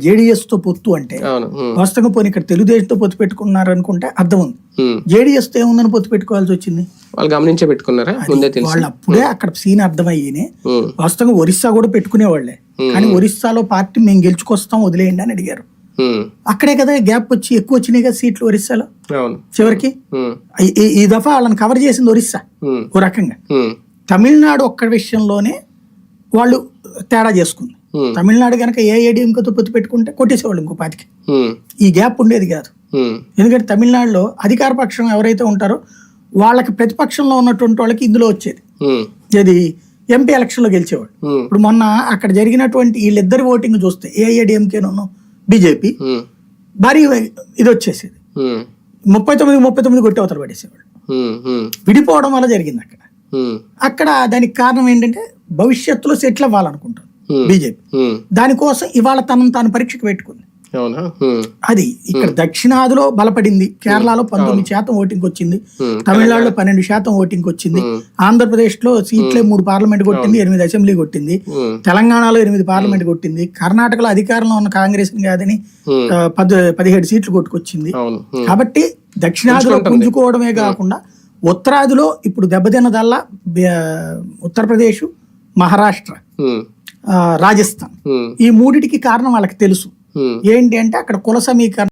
JDS తో పొత్తు అంటే వాస్తవంగా పోనీ ఇక్కడ తెలుగుదేశంతో పొత్తు పెట్టుకున్నారు అనుకుంటే అర్థం ఉంది. జేడీఎస్ తో ఏముందని పొత్తు పెట్టుకోవాల్సి వచ్చింది? వాళ్ళు గమనించే పెట్టుకున్నారా? వాళ్ళు అప్పుడే అక్కడ సీన్ అర్థమయ్యేనే. వాస్తవంగా ఒరిస్సా కూడా పెట్టుకునేవాళ్లే, కానీ ఒరిస్సాలో పార్టీ మేము గెలుచుకొస్తాం వదిలేయండి అని అడిగారు. అక్కడే కదా గ్యాప్ వచ్చి ఎక్కువ వచ్చినాయి కదా సీట్లు ఒరిస్సాలో. చివరికి ఈ దఫా వాళ్ళని కవర్ చేసింది ఒరిస్సా ఓ రకంగా. తమిళనాడు ఒక్క విషయంలోనే వాళ్ళు తేడా చేసుకుంది. తమిళనాడు కనుక ఏఐడిఎంకేతో పొత్తు పెట్టుకుంటే కొట్టేసేవాళ్ళు ఇంకో పాతికి. ఈ గ్యాప్ ఉండేది కాదు. ఎందుకంటే తమిళనాడులో అధికార పక్షం ఎవరైతే ఉంటారో వాళ్ళకి ప్రతిపక్షంలో ఉన్నటువంటి వాళ్ళకి ఇందులో వచ్చేది. ఇది ఎంపీ ఎలక్షన్ లో గెలిచేవాడు. ఇప్పుడు మొన్న అక్కడ జరిగినటువంటి వీళ్ళిద్దరి ఓటింగ్ చూస్తే ఏఐడిఎంకేను బీజేపీ భారీ ఇది వచ్చేసేది. 39 కొట్టి అవతల పడేసేవాడు. విడిపోవడం వల్ల జరిగింది అక్కడ. అక్కడ దానికి కారణం ఏంటంటే భవిష్యత్తులో సెటిల్ అవ్వాలనుకుంటారు బీజేపీ. దానికోసం ఇవాళ తాను పరీక్షకు పెట్టుకుంది. అది ఇక్కడ దక్షిణాదిలో బలపడింది. కేరళలో 19% ఓటింగ్ వచ్చింది, తమిళనాడులో 12% ఓటింగ్ వచ్చింది, ఆంధ్రప్రదేశ్ లో సీట్లే 3 పార్లమెంట్ కొట్టింది, 8 అసెంబ్లీ కొట్టింది, తెలంగాణలో 8 పార్లమెంట్ కొట్టింది, కర్ణాటకలో అధికారంలో ఉన్న కాంగ్రెస్ కాదని 17 సీట్లు కొట్టుకొచ్చింది. కాబట్టి దక్షిణాదిలో పుంజుకోవడమే కాకుండా ఉత్తరాదిలో ఇప్పుడు దెబ్బతిన్నదల్లా ఉత్తరప్రదేశ్, మహారాష్ట్ర, రాజస్థాన్. ఈ మూడిటికి కారణం వాళ్ళకి తెలుసు ఏంటి అంటే అక్కడ కుల సమీకరణ